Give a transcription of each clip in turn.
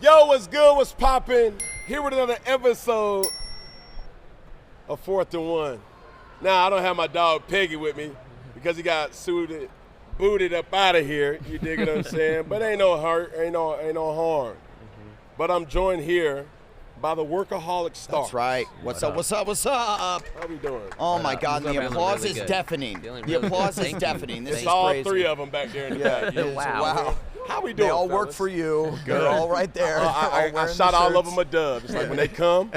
Yo, what's good? What's poppin'? Here with another episode of 4th&1. Now, I don't have my dog Peggy with me because he got booted up out of here. You dig what I'm saying? But ain't no hurt, ain't no harm. But I'm joined here by the Workaholics star. That's right. What's up? How we doing? Oh my God, the applause is deafening. The applause is deafening. This is all crazy. three of them back there in the back. Wow. How we doing? They all fellas? work for you. They're all right there. I shot all of them a dub. It's like when they come,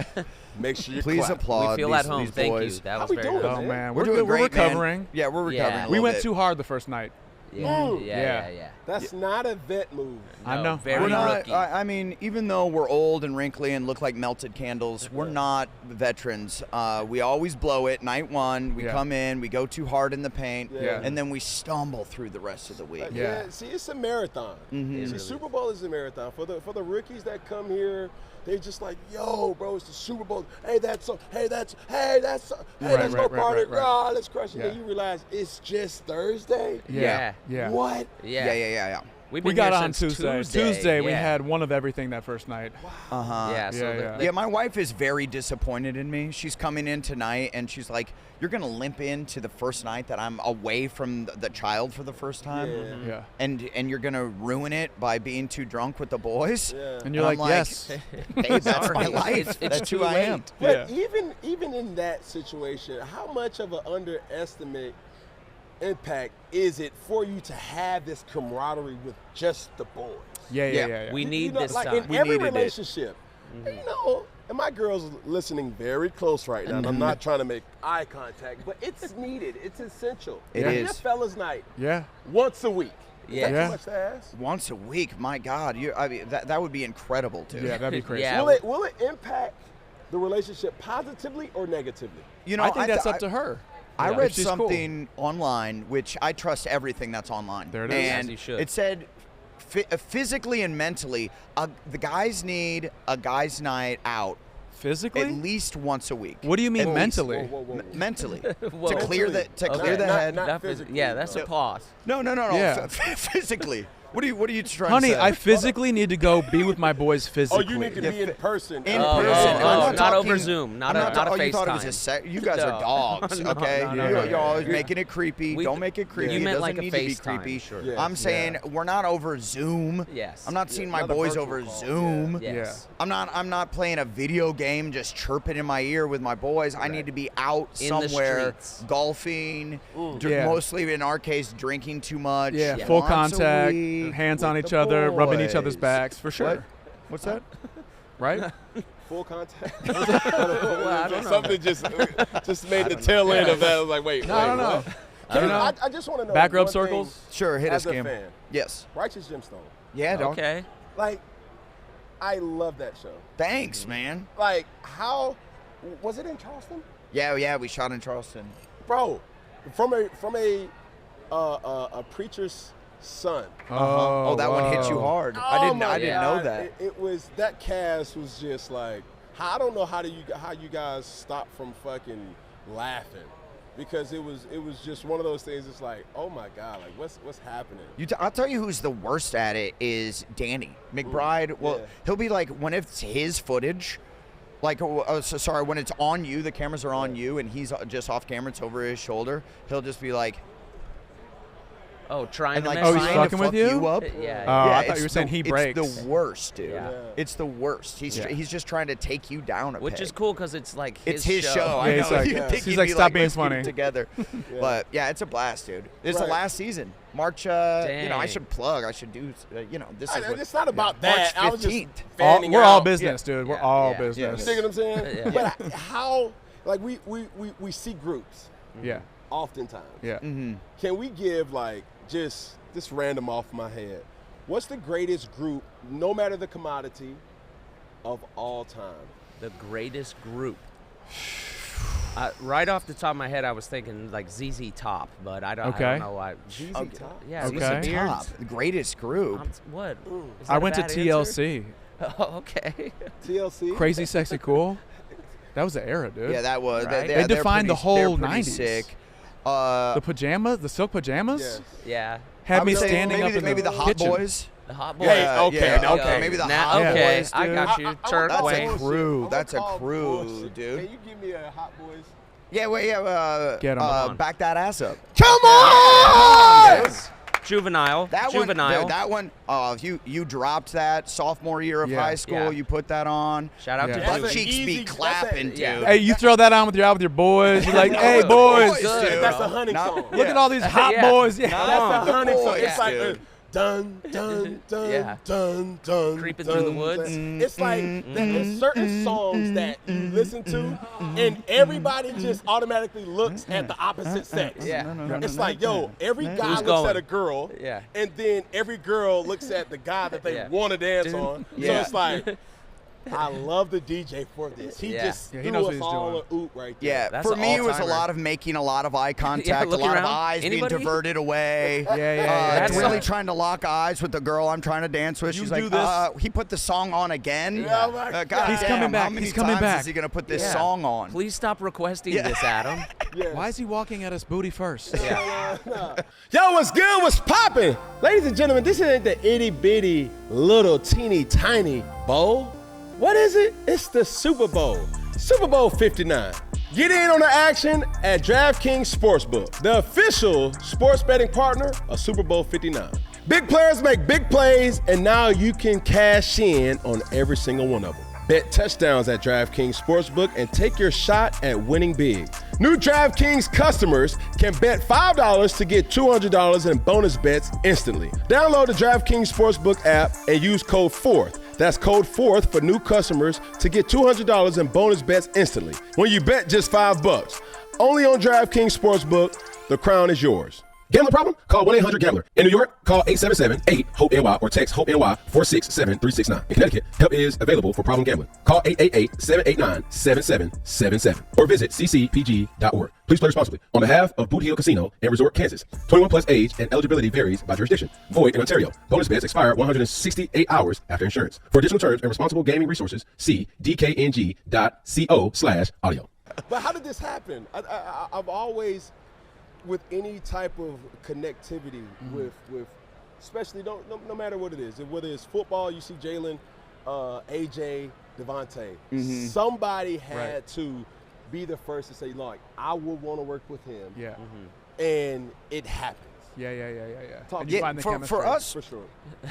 make sure you please clap. applaud. We feel at home. These Thank boys. you. That How was we very doing, nice. man? Oh man, We're doing great, recovering. Man. Yeah, we're recovering. Yeah. a We little went bit. too hard the first night. Yeah. That's not a vet move. I know. Very We're not, rookie. I mean, even though we're old and wrinkly and look like melted candles, we're not veterans. We always blow it. Night one, we come in, we go too hard in the paint, and then we stumble through the rest of the week. See, it's a marathon. See, Super Bowl is a marathon. For the rookies that come here, they just like, yo, bro, it's the Super Bowl. Hey, let's go party. Oh, let's crush it. Yeah. Then you realize it's just Thursday. Yeah. What? Yeah. We've We been got here on since Tuesday. We yeah. had one of everything that first night. Yeah, so Yeah, my wife is very disappointed in me. She's coming in tonight, and she's like, "You're gonna limp into the first night that I'm away from the child for the first time, Yeah. and you're gonna ruin it by being too drunk with the boys." Yeah. And you're like, yes. Hey, that's my Sorry. life. It's That's too who I am. late. But Yeah. even in that situation, how much of an underestimate impact is it for you to have this camaraderie with just the boys? Yeah. We need know, this like time. in We every needed it. relationship, you know, and my girl's listening very close right now. And I'm not trying to make eye contact, but it's needed. It's essential. It Like is. a fellas' night Yeah. once a week. Yeah. Is that Yeah. too much to ask? Once a week, my God, I mean, that would be incredible too. Yeah, that'd be crazy. Yeah. Will it impact the relationship positively or negatively? You know, I think that's up to her. I Yeah. read If she's cool. something online, which I trust everything that's online. There it is. And As you should. it said, physically and mentally, the guys need a guys' night out Physically? at least once a week. What do you mean At least. mentally? Whoa. Mentally, Whoa. to clear the Okay. head. Not physically, Yeah, that's no. a pause. No. Yeah. Physically. What are you trying Honey, to say? I physically need to go be with my boys Oh, physically. you need to be in person. In Oh, person. oh, I'm not talking- over Zoom, not I'm a FaceTime. You thought it was you guys are No. dogs, No, okay? no. You're always making it creepy. We- Don't make it creepy. You It meant doesn't like a need to be FaceTime, creepy. sure. Yeah. I'm saying we're not over Zoom. Yes. I'm not seeing my not a boys virtual over call. Zoom. Yes. I'm not playing a video game just chirping in my ear with my boys. I need to be out In the somewhere streets. golfing, Yeah. mostly in our case drinking too much. Yeah, Yeah. full once a contact, week hands on with each the other, rubbing each other's boys. backs, for sure. What? What's that? Right? Full contact. I don't know. Something just made the tail end of that. I was like, wait. I don't know. Can You know? I just want to know. Back rub one thing circles? Sure, hit As us, a Cam. fan, Yes. Righteous Gemstone. Yeah, dog. Okay. Like, I love that show. Thanks, man. Like, how was it in Charleston, Yeah, we shot in Charleston. bro? From a preacher's son. Oh, that one hit you whoa. hard. Oh I didn't my know God. that. It was that cast was just like, I don't know how you guys stopped from fucking laughing, because it was just one of those things. It's like, oh my God, like what's happening? I'll tell you who's the worst at it is Danny McBride. Well, yeah. he'll be like, when it's his footage, like, when it's on you, the cameras are on you, and he's just off camera, it's over his shoulder. He'll just be like, Oh, trying and to like mess Oh, he's up. trying to fucking with fuck you? up. Yeah. Oh, Yeah, I thought it's you were saying the- he breaks. It's the worst, dude. Yeah. It's the worst. He's Yeah. he's just trying to take you down a Which peg. is cool because it's like It's his show. Yeah, I he's know. like- You'd yeah. think He's he'd like, be "Stop being "Let's get it funny." together." But yeah, it's a blast, dude. It's Right. the last season. March. You know, I Dang. should plug. I should do. This is. What, It's not about March that. I was just 15th. fanning We're all out. business, dude. We're Yeah. all Yeah. business. You see what I'm saying? Yeah. But how? Like we see groups Yeah. oftentimes. Yeah. Mm-hmm. Can we give like just this random off my head? What's the greatest group, no matter the commodity, of all time? The greatest group. Right off the top of my head, I was thinking like ZZ Top, but I don't know why. ZZ Top? Yeah, Okay. with the Top, beards. the greatest group. What? Is I that a went to bad TLC. answer? Oh, okay. TLC? Crazy, Sexy, Cool. That was the era, dude. Yeah, that was. Right. They They defined the whole they're pretty 90s. Sick. The pajamas, the silk pajamas, Yes. Yeah. had I me would say standing maybe up in maybe the Hot kitchen. Boys. The Hot Boys. Hey, okay. Maybe the Now, Hot okay, Boys, I dude. got you. Turk That's a Wayne. crew. That's a call crew, bullshit. dude. Can you give me a Hot Boys? Yeah, wait, Get 'em on. back that ass up. Come on! Yes. Juvenile. That Juvenile. one, that one. You dropped that sophomore year of high school. Yeah. You put that on. Shout out Yeah. to That's Butt an Juvenile. cheeks easy- be clapping, that's a- dude. Hey, you throw that on when you're out with your boys. You're like, hey, the boys. boys, Good, dude. That's bro. a hunting Now- song. Look at all these hot Yeah. boys. Yeah. Come That's on. a hunting song. boys, It's like dude. dun dun dun Yeah. dun dun. Creeping dun, through the woods. dun. It's like there's certain songs that you listen to, and everybody just automatically looks at the opposite sex. Yeah. It's like, yo, every guy Who's looks going? at a girl, Yeah. and then every girl looks at the guy that they Yeah. want to dance on. So Yeah. it's like, I love the DJ for this. He Yeah. just Yeah, he threw knows what us he's all doing. a oop right there. Yeah, That's for an me it was a all-timer. lot of making a lot of eye contact, a looking lot of around. eyes Anybody? being diverted away. Yeah. Really trying to lock eyes with the girl I'm trying to dance with. You She's do like, this? he put the song on again. Yeah, oh my God. He's coming back. How many He's coming times back. is he gonna put this Yeah. song on? Please stop requesting this, Adam. Yeah. Why is he walking at us booty first? Yo, what's good? What's poppin'? Ladies and gentlemen, this ain't the itty bitty little teeny tiny bowl. What is it? It's the Super Bowl. Super Bowl 59. Get in on the action at DraftKings Sportsbook, the official sports betting partner of Super Bowl 59. Big players make big plays, and now you can cash in on every single one of them. Bet touchdowns at DraftKings Sportsbook and take your shot at winning big. New DraftKings customers can bet $5 to get $200 in bonus bets instantly. Download the DraftKings Sportsbook app and use code 4th. That's code 4th for new customers to get $200 in bonus bets instantly when you bet just $5. Only on DraftKings Sportsbook, the crown is yours. Gambling problem? Call 1-800-GAMBLER. In New York, call 877-8-HOPE-NY or text HOPE-NY 467-369. In Connecticut, help is available for problem gambling. Call 888-789-7777 or visit ccpg.org. Please play responsibly. On behalf of Boot Hill Casino and Resort, Kansas. 21 plus age and eligibility varies by jurisdiction. Void in Ontario. Bonus bets expire 168 hours after insurance. For additional terms and responsible gaming resources, see dkng.co/audio. But how did this happen? I've always, with any type of connectivity with especially no matter what it is, whether it's football, you see Jalen, AJ, Devontae, somebody had to be the first to say, like, I would want to work with him. Yeah. And it happens. Yeah. Talk And you Yeah, find the for chemistry. us, For sure.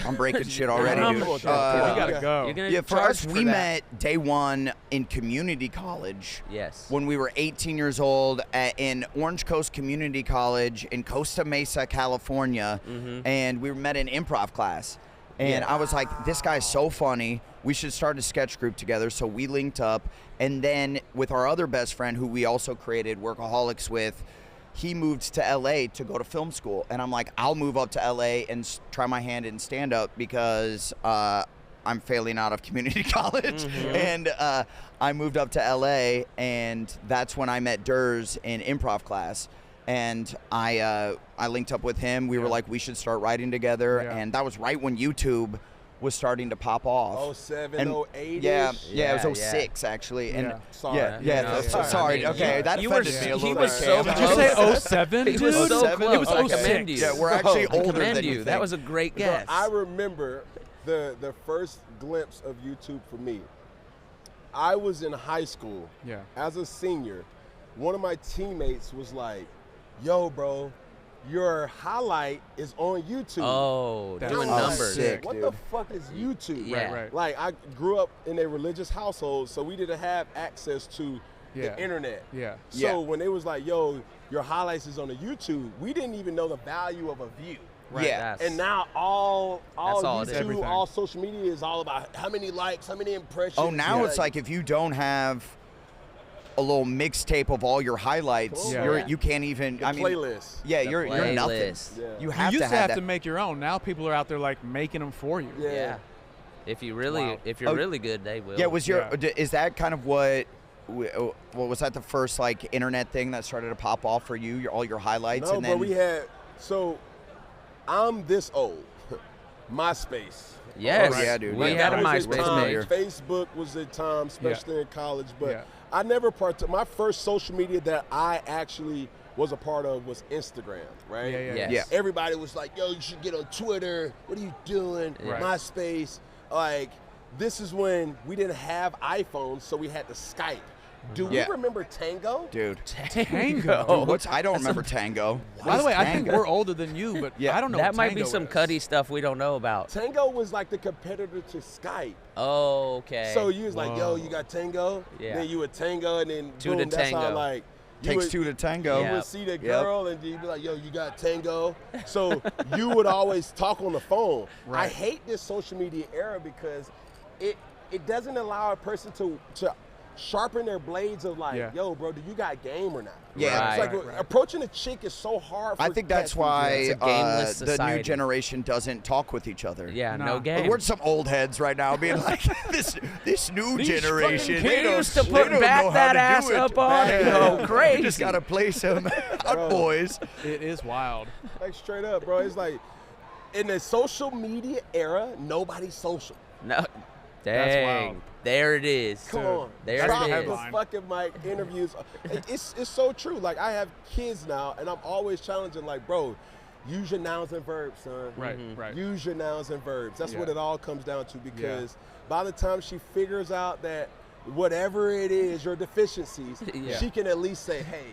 I'm breaking shit already, Yeah, dude. for sure. We gotta go. You're gonna Yeah, for charge us, for we that. met day one in community college. Yes. When we were 18 years old in Orange Coast Community College in Costa Mesa, California, and we met in improv class. And I was like, this guy's so funny. We should start a sketch group together. So we linked up. And then with our other best friend, who we also created Workaholics with, he moved to LA to go to film school. And I'm like, I'll move up to LA and try my hand in stand-up because I'm failing out of community college. And I moved up to LA, and that's when I met Durs in improv class. And I linked up with him. We were like, we should start writing together. Yeah. And that was right when YouTube was starting to pop off. 07, And 08 yeah, -ish? it was Yeah. 06 actually. And Yeah. Sorry. yeah, sorry. Okay, that You were offended me a he little was bit. so Cam. Did you say 07, He was dude? so 07? close. It was I 06. commend you. Yeah, we're actually I older commend than you you. That think. was a great So guess. I remember the first glimpse of YouTube for me. I was in high school. Yeah. As a senior, one of my teammates was like, yo, bro, your highlight is on YouTube. Oh, That's doing I was like, numbers. sick. What dude. the fuck is YouTube? Yeah. Right. Like, I grew up in a religious household, so we didn't have access to Yeah. the internet. Yeah. So Yeah. when it was like, yo, your highlights is on the YouTube, we didn't even know the value of a view. Yeah. That's- And now all That's all it is. YouTube, Everything. all social media is all about how many likes, how many impressions. Oh, now it's like if you don't have a little mixtape of all your highlights, Yeah. you can't even. I mean, playlist. yeah, The you're nothing. playlist. Yeah. You You have used to to have have that. to make your own. Now people are out there like making them for you. Yeah. Yeah. If you really, Wow. if you're Oh, really good, they will. Yeah, was your Yeah. is that kind of what? Well, was that the first like internet thing that started to pop off for you? All your highlights, No, and but then we had, so I'm this old. MySpace. Yes. Oh, yeah, dude. We Yeah, had a That was MySpace time. page. Facebook was a time, especially in college, but Yeah. I never partook. My first social media that I actually was a part of was Instagram, right? Yes. Yeah. Everybody was like, yo, you should get on Twitter. What are you doing? Right. MySpace. Like, this is when we didn't have iPhones, so we had to Skype. Do we Yeah. remember Tango? Dude. Tango. Dude, I don't remember Tango. By the way, I think Tango? we're older than you, but Yeah. I don't know That what might be Tango some is. Cuddy stuff we don't know about. Tango was like the competitor to Skype. Oh, okay. So you was like, yo, Whoa. you got Tango? Yeah. Then you would Tango, and then Two boom, to that's how tango. like you Takes would, two to tango. You Yeah. would see the girl, and you'd be like, yo, you got Tango. So you would always talk on the phone. I Right. hate this social media era because it doesn't allow a person to sharpen their blades of like, Yeah. yo, bro, do you got game or not? Yeah. It's like Right. approaching a chick is so hard for I think that's catfish. why It's a gameless the new society. generation doesn't talk with each other. Yeah, Nah. no game. We're some old heads right now being like, this new generation. He they don't- used to they put don't back know how that to ass do it. up on it. Go crazy. You just got to play some Out Boys. It is wild. Like straight up, bro. It's like in the social media era, nobody's social. No. Dang. wild. There it is. Come on. There Drop it the is. headline. fucking mic interviews. It's so true. Like I have kids now, and I'm always challenging. Like, bro, use your nouns and verbs, son. Right, right. Use your nouns and verbs. That's Yeah. what it all comes down to. Because by the time she figures out that whatever it is, your deficiencies, Yeah. she can at least say, hey,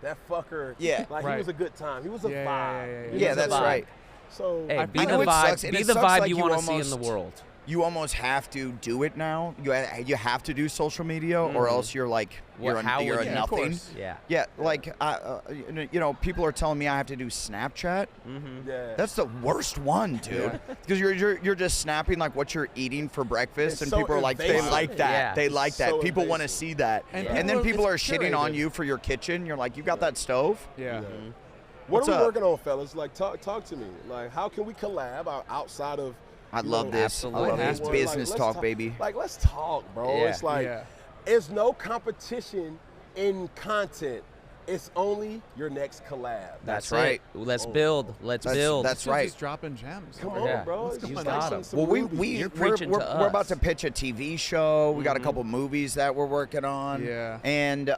that fucker. Yeah. Like he Right. was a good time. He was a Yeah, vibe. yeah, He Yeah, was a that's vibe. right. So Hey, I be know the it vibe. sucks, and Be it the sucks vibe like you you want to see in the almost- world. You almost have to do it now. You have to do social media, or else you're like Well, how you're would a you? Of nothing. course. Yeah. Yeah, like people are telling me I have to do Snapchat. yeah. That's the worst one, dude. Because you're just snapping like what you're eating for breakfast, It's and so people are like, they invasive. like that. Yeah. They like that. So People want to invasive. see that. And And then people are it's shitting on curated. you for your kitchen. You're like, you got that stove? Yeah. What What's are we up? working on, fellas? Like, talk to me. Like, how can we collab outside of? I you love know, this. Absolutely. I love It this has to. business let's talk, baby. Like, let's talk, bro. Yeah. It's like, Yeah. there's no competition in content. It's only your next collab. That's it. right. Let's build. Let's build. that's Still right. Just dropping gems. Come over on, here. Yeah. bro. Let's You go. got Got 'em. some Well, movies. we're preaching to we're about us. to pitch a TV show. We got a couple movies that we're working on. Yeah. And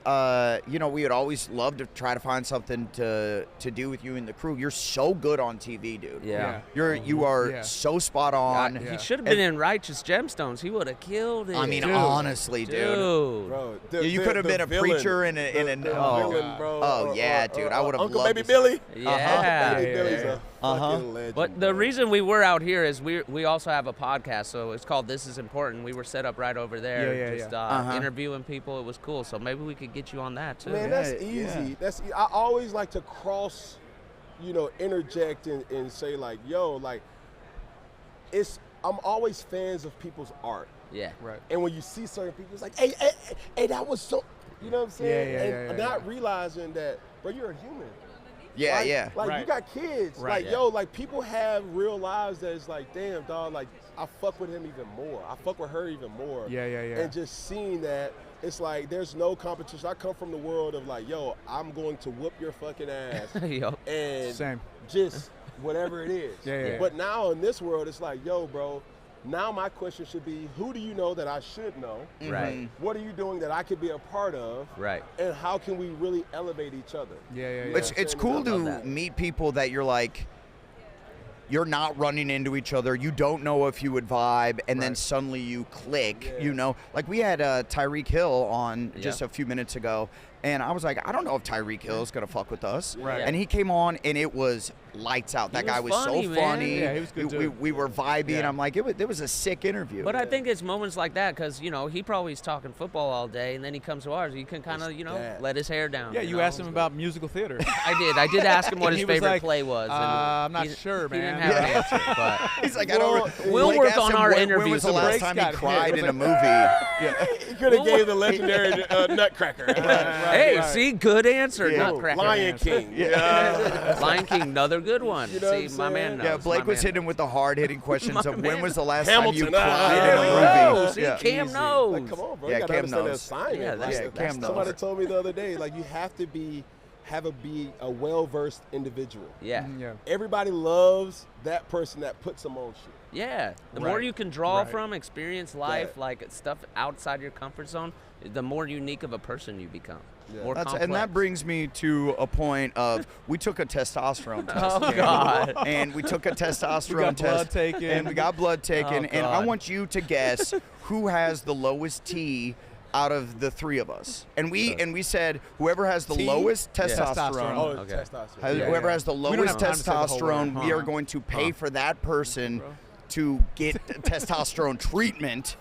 we would always love to try to find something to do with you and the crew. You're so good on TV, dude. Yeah. You are Yeah. so spot on. He should have been in Righteous Gemstones. He would have killed it. I mean, Dude. honestly, dude. Bro, You could have been a preacher in the an villain, bro. Oh, yeah, dude. I would have Uncle loved Baby to- Billy. Yeah. Baby Billy's a Uh-huh. fucking legend. But the bro. reason we were out here is we also have a podcast, so it's called This Is Important. We were set up right over there, Yeah, just Uh-huh. interviewing people. It was cool. So maybe we could get you on that too. Man, Yeah, that's easy. yeah. I always like to cross, interject and say like, yo, like, I'm always fans of people's art. Yeah. Right. And when you see certain people, it's like, hey, that was so, you know what I'm saying? Yeah, and not realizing that, bro, you're a human. Yeah, Like- yeah. Like, you Right. got kids. Right. Like, yo, like, people have real lives that is like, damn, dog, like, I fuck with him even more. I fuck with her even more. Yeah. And just seeing that, it's like, there's no competition. I come from the world of like, yo, I'm going to whoop your fucking ass. Yup. And Same. just whatever it is. Yeah. But now in this world, it's like, yo, bro, now my question should be, who do you know that I should know? Right. What are you doing that I could be a part of? Right. And how can we really elevate each other? Yeah. It's cool I love to that. meet people that you're like, you're not running into each other. You don't know if you would vibe, and then Right. suddenly you click. Yeah. Like we had Tyreek Hill on just Yeah. a few minutes ago, and I was like, I don't know if Tyreek Hill is gonna fuck with us. Right. And he came on, and it was lights out. That He guy was was funny, so man. funny. Yeah, he was good we, dude. we were vibing. Yeah. I'm like, it was a sick interview. But I think it's moments like that because, he probably is talking football all day and then he comes to ours. You can kind of, that. let his hair down. Yeah, you know? asked him about musical theater. I did ask him what And his he was favorite like, play was. And I'm not he- sure, He didn't man. have an Yeah. answer, but he's like, Well, I don't. we'll like, work ask on him our when interviews. was the The last breaks time got he hit. cried It in was a movie? He could have gave the legendary Nutcracker. hey, right. see, good answer. Yeah. Nutcracker. Lion King. Yeah. Lion King, another good one. You know what See, I'm my man saying? knows. Yeah, Blake my was man hitting him with the hard-hitting questions of when man. was the last time you Hamilton, cried There in we a go. movie? See, Yeah. Cam Easy. knows. Like, come on, bro. Yeah, you gotta Cam understand the knows. assignment. Yeah, Like, that's- Yeah, Cam knows. somebody told me the other day, like, you have to be a well-versed individual. Yeah. Yeah. Everybody loves that person that puts them on shit. Yeah, the more Right. you can draw Right. from, experience life, Yeah. like stuff outside your comfort zone, the more unique of a person you become. Yeah. More complex. And that brings me to a point of we took a testosterone test. Oh, Cam, God. And we took a testosterone We got blood test. taken. And we got blood taken. Oh, And I God. want you to guess who has the lowest T out of the three of us. And we said whoever has the T? lowest Yeah. testosterone. Oh, Okay. testosterone. Yeah, Whoever yeah. has the We don't lowest have time to say the whole testosterone, word. we are Huh. going to pay for that person to get testosterone treatment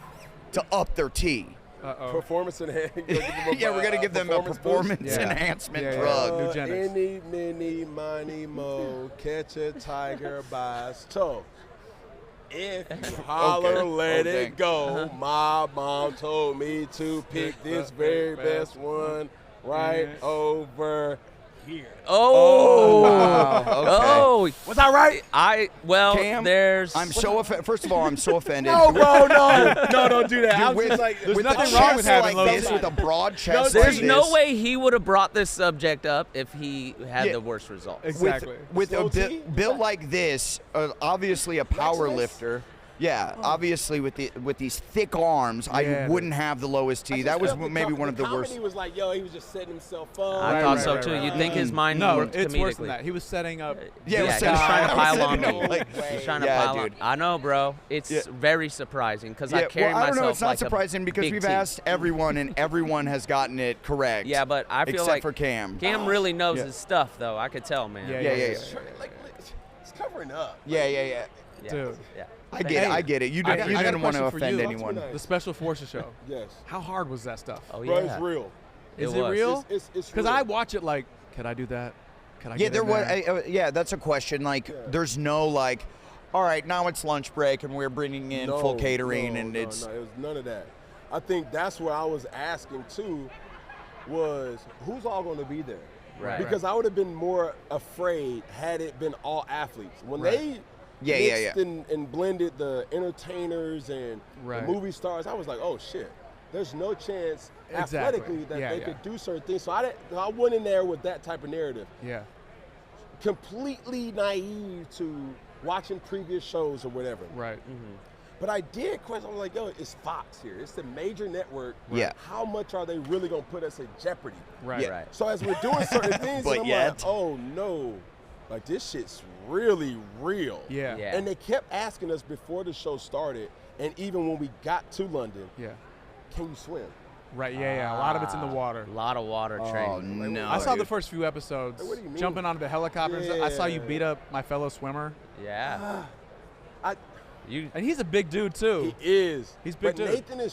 to up their T. Uh-oh. Performance enhancement. Yeah, we're gonna give them a performance Yeah. enhancement Yeah, yeah. drug. New genetics. Any, mini, miny, mo, catch a tiger by its toe. If you holler, Okay. let Okay. it go. My mom told me to pick this very best one right over here. Oh, Wow, okay. oh, Was I right? Cam, there's. I'm so offended. First of all, I'm so offended. No, bro, no. No, don't do that. I was with, just like, with nothing a wrong with chest having like low this, T. with a broad chest There's like no this, way he would have brought this subject up if he had Yeah. the worst results. Exactly. with a Slow T? built like this, obviously a power lifter. Yeah, obviously with these thick arms, I Yeah. wouldn't have the lowest T. That was maybe one of the worst. He was like, yo, he was just setting himself up. I Right, thought right, so right, too. right, You'd right. think his mind No, worked it's worse than comedically. that. He was setting up. Yeah, Yeah, it was he was trying to pile on setting me. up, like- He was trying to Yeah, pile on. dude. I know, bro. It's Yeah. very surprising because I Yeah, carry well, I don't myself know. It's not like a surprising because big we've T. asked everyone, and everyone has gotten it correct. Yeah, but I feel except like for Cam. Cam really knows Yeah. his stuff, though. I could tell, man. Yeah, Yeah, yeah, yeah. Like, it's covering up. Yeah. Yeah. Dude. Yeah. I get it. I get it. You I didn't, got- you I got a didn't want to question for offend you. anyone. Nice. The Special Forces show. Yes. How hard was that stuff? Oh Bro, yeah. it's real. Is It it was. real? It's Because real. I watch it like, could I do that? Could I Yeah, get there in was. Yeah, that's a question. Like, there's no like, all right, now it's lunch break and we're bringing in full catering, and it's. No, it was none of that. I think that's what I was asking too, was who's all going to be there? Right. Because I would have been more afraid had it been all athletes. When they Yeah, mixed and blended the entertainers and Right. the movie stars, I was like, oh shit. There's no chance Exactly. athletically that Yeah, they yeah. could do certain things. So I went in there with that type of narrative. Yeah. Completely naive to watching previous shows or whatever. Right. But I did question. I was like, yo, it's Fox here. It's the major network. Yeah. How much are they really going to put us in jeopardy? Right. Yeah. Right. So as we're doing certain things, But and I'm yet. like, oh no, like this shit's really real. Yeah. Yeah. And they kept asking us before the show started, and even when we got to London, Yeah. can you swim? Right. Yeah. Yeah. A lot of it's in the water. A lot of water Oh training. no! I saw the dude. first few episodes. Hey, what do you mean? Jumping onto the helicopters. I saw you Yeah. beat up my fellow swimmer, Yeah. I You. and he's a big dude too. he is. He's big but dude. Nathan is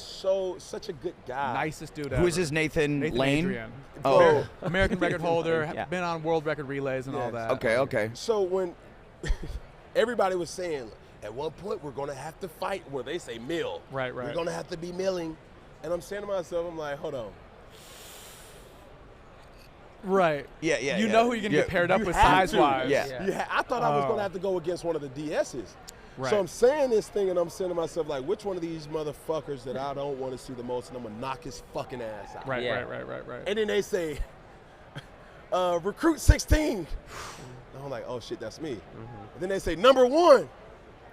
such a good guy. Nicest dude Who is ever. this? Nathan Nathan Lane. Adrian. Oh, American record holder. Yeah. Been on world record relays and all Yes. that. okay. So when everybody was saying, at one point we're gonna have to fight, where they say mill. Right. We're Right. gonna have to be milling. And I'm saying to myself, I'm like, hold on. Right. Yeah, yeah. You yeah. know who you're gonna Yeah. get paired up You with have to. size-wise. Yeah. I thought I was Oh. gonna have to go against one of the DSs. Right. So I'm saying this thing and I'm saying to myself, like, which one of these motherfuckers that I don't want to see the most, and I'm gonna knock his fucking ass out. Right. Yeah. Right. And then they say, recruit 16. And I'm like, oh shit, that's me. And then they say, number 1.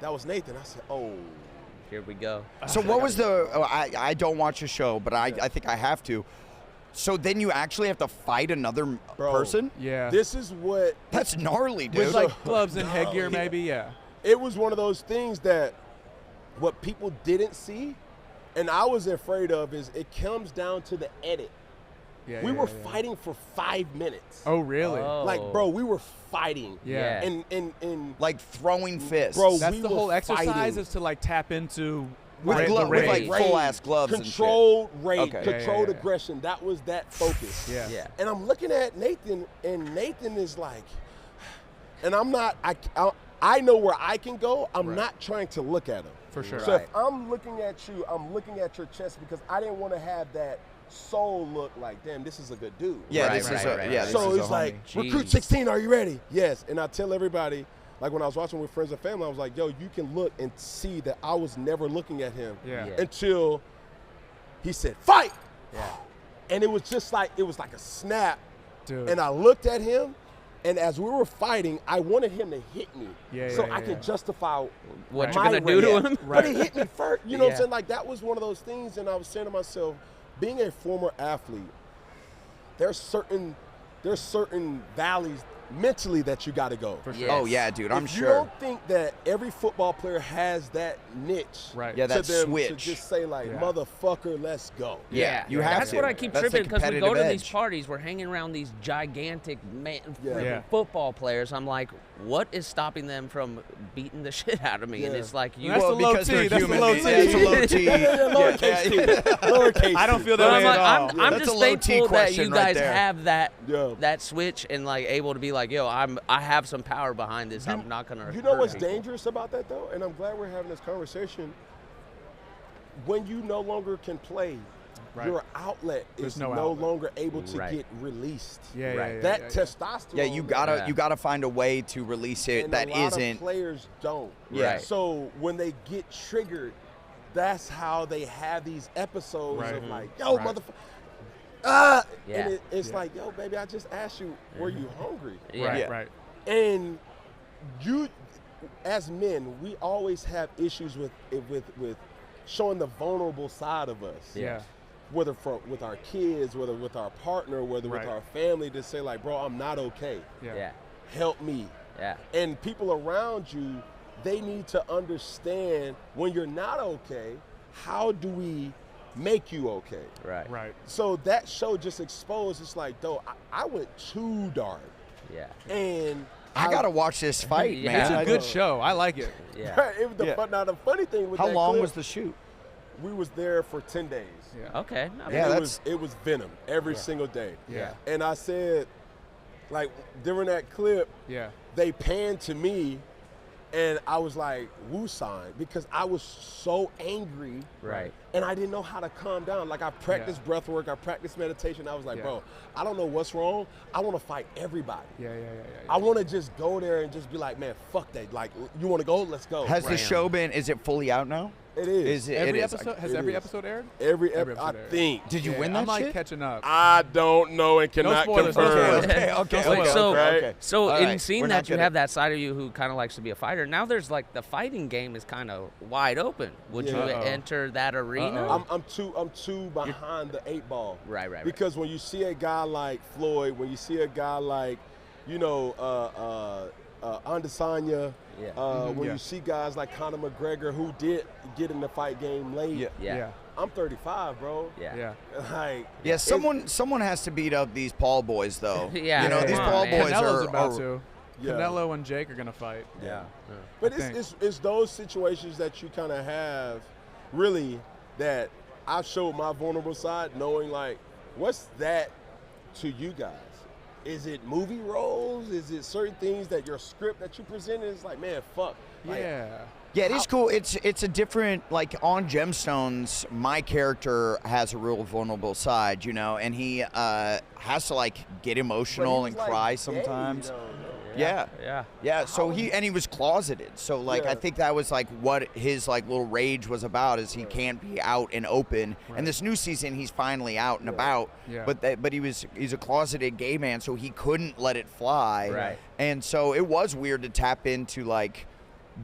That was Nathan. I said, oh. Here we go. So what was the? Oh, I don't watch the show, but I think I have to. So then you actually have to fight another Bro. person? Yeah. This is what That's gnarly, dude. With like gloves and headgear, maybe. Yeah. it was one of those things that what people didn't see and I was afraid of is it comes down to the edit. Yeah. We yeah, were yeah. fighting for 5 minutes. Oh, really? Oh. Like, bro, we were fighting. Yeah. And like throwing fists. Bro, That's we the were whole exercise fighting. is to like tap into with, the with rage. like full ass gloves controlled rage, Okay. Yeah, controlled yeah. aggression. That was that focus. Yeah. Yeah. And I'm looking at Nathan, and Nathan is like, and I'm not, I know where I can go. I'm Right. not trying to look at him. For sure. So Right. if I'm looking at you, I'm looking at your chest because I didn't want to have that soul look like, damn, this is a good dude. Yeah, Right, this right, is a right, yeah. right. This So is it's a like, homie. recruit Jeez. 16, are you ready? Yes. And I tell everybody, like when I was watching with friends and family, I was like, yo, you can look and see that I was never looking at him Yeah. Yeah. until he said, fight. Yeah. And it was just like, it was like a snap. Dude. And I looked at him And as we were fighting, I wanted him to hit me so I could justify what my you're going to do to him. But he hit me first. You know what I'm saying? Like, that was one of those things. And I was saying to myself, being a former athlete, there's certain valleys mentally that you got to go. Yes. Oh, yeah, dude, I'm if sure. You don't think that every football player has that niche Yeah, that to them switch. to just say, like, motherfucker, let's go. Yeah, you have That's to. what I keep That's the tripping, because we go to competitive these edge. parties, we're hanging around these gigantic Yeah. football players. I'm like, what is stopping them from beating the shit out of me? And it's like, you That's the low because T. they're That's the human low beings. T. Yeah, it's a low T. Lowercase T. Lowercase I don't T. feel But that I'm, way like, at all. I'm That's just a low T thankful that question you right guys there. have that Yeah. that switch and like able to be like, yo, I have some power behind this. I'm not gonna. You know hurt what's people. dangerous about that, though? And I'm glad we're having this conversation. When you no longer can play, your outlet is no no outlet. longer able to Right. get released. Right. That testosterone. Yeah, you gotta find a way to release it and that a lot isn't. of players don't. Yeah. So when they get triggered, that's how they have these episodes Right. of like, yo, Right. motherfucker. Yeah. And it's like, yo, baby, I just asked you, were you hungry? Yeah. Right. And you, as men, we always have issues with showing the vulnerable side of us. Yeah. Whether with our kids, whether with our partner, whether with our family, to say like, bro, I'm not okay. Yeah. Help me. Yeah. And people around you, they need to understand when you're not okay, how do we make you okay? Right. Right. So that show just exposed, it's like, though, I went too dark. Yeah. And I gotta watch this fight, Yeah. man. It's a I good know. show. I like it. Yeah. Now the funny thing with How that long clip, was the shoot? we was there for 10 days. Yeah. Okay. Not Yeah, bad. It was venom every single day. Yeah. And I said, like, during that clip, Yeah. they panned to me, and I was like, woo-sign, because I was so angry. Right. And I didn't know how to calm down. Like, I practiced breath work, I practiced meditation. I was like, bro, I don't know what's wrong. I want to fight everybody. Yeah. I want to just go there and just be like, man, fuck that. Like, you want to go? Let's go. Has the show been? Is it fully out now? It is. Is it? Every it is. episode has It every is. episode aired. Every Every episode, I episode aired. think. Did you Yeah, win that I'm like shit? catching up. I don't know and cannot spoilers, no confirm. spoilers. Okay. So, okay. so All in right, seeing we're that not you gonna- have that side of you who kind of likes to be a fighter, now there's like the fighting game is kind of wide open. Would you Yeah. enter that arena? I'm too behind the 8 ball. Right. Because when you see a guy like Floyd, when you see a guy like, you know, Adesanya, when you see guys like Conor McGregor who did get in the fight game late. Yeah. I'm 35, bro. Yeah. Like, Yeah, someone has to beat up these Paul boys, though. Yeah, you know come these on, Paul man. boys Canelo's are. about to. Yeah. Canelo and Jake are gonna fight. Yeah. I But think. it's those situations that you kind of have, really, that I showed my vulnerable side, knowing like, what's that to you guys? Is it movie roles? Is it certain things that your script that you presented is like, man, fuck. Like, Yeah, it is cool. It's a different, like, on Gemstones, my character has a real vulnerable side, you know, and he has to, like, get but emotional he and was, like, cry gay, sometimes. you know? Yeah. So he was closeted. So like Yeah. I think that was like what his like little rage was about, is he can't be out and open. And this new season he's finally out and about. Yeah. But he's a closeted gay man, so he couldn't let it fly. Right. And so it was weird to tap into like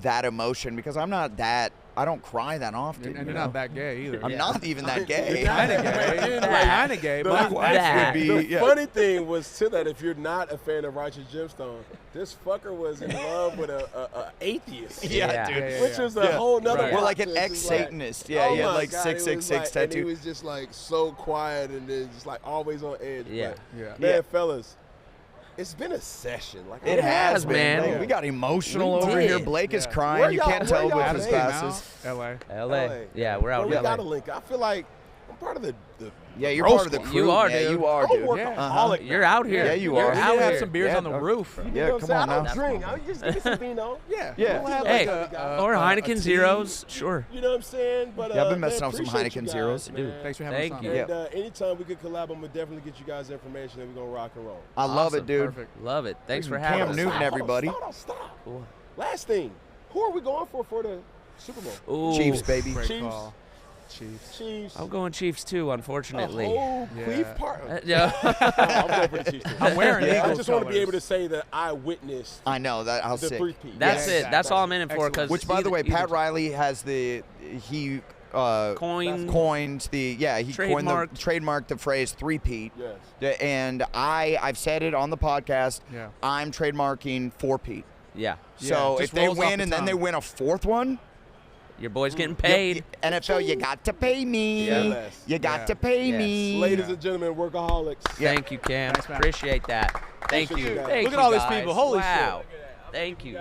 that emotion, because I don't cry that often. And you you're know? not that gay either. I'm not even that gay. Kind of gay. Kind of gay. But that. The funny thing was to that, if you're not a fan of Righteous Gemstone, this fucker was in love with a atheist. Yeah, dude. Yeah. Which was a whole nother. Right. We're like an plot twist. It's like, ex-Satanist. Yeah, oh he had my like God, it was 666 like- And he tattoo. was just like so quiet and then just like always on edge. Yeah. But, Yeah. man, Yeah. fellas, it's been a session. Like It has, man. man. We got emotional We over did. here. Blake is Yeah. crying. Where You y'all- can't where tell y'all with at? his Hey, glasses. LA. LA. Yeah, we're out Bro, we here. gotta link. I feel like I'm part of the Yeah, you're Roast part of the squad. crew. You are, yeah, dude. you are, I'm a dude. workaholic. You're out here. Yeah, you You're are. We out did have here. some beers Yeah, on the dog. roof. You know Yeah, what I'm come saying? on I don't now. drink. I just give me some vino. Yeah. Yeah. We'll have Hey, like or a Heineken tea. Zeros. Sure. You know what I'm saying? But Yeah, I've been man, messing up some appreciate you Heineken guys, Zeros. man. Dude, thanks for having Thank us on. you. man. And anytime we could collab, I'm gonna definitely get you guys information, and we're gonna rock and roll. I love Awesome. it, dude. Perfect. Love it. Thanks for Cam having us. Newton, everybody. Stop. Last thing, who are we going for the Super Bowl? Ooh. Chiefs, baby. Great Chiefs. call. Chiefs. Chiefs. I'm going Chiefs too, unfortunately. A whole Yeah. Queef part. Yeah. I'm going for the Chiefs too. I'm wearing I Eagles just want to be colors. able to say that I witnessed I know that. I'll the say. three-peat. That's Yeah, it. That's all I'm in it for. Excellent. Because Which, by the way, Pat Riley has he Coined. coined the he trademarked the phrase three-peat. Yes. And I've said it on the podcast. Yeah. I'm trademarking four-peat. Yeah. So just if they rolls off win the and then they tongue. win a fourth one, Your boy's getting paid. NFL, you got to pay me. Yeah. You got Yeah. to pay Yes. me. Ladies and gentlemen, workaholics. Thank you, Cam. Thanks, man. Appreciate that. Thank Appreciate you. you guys. Thank Look at you all these guys. people. Holy wow. shit. Thank you. You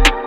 guys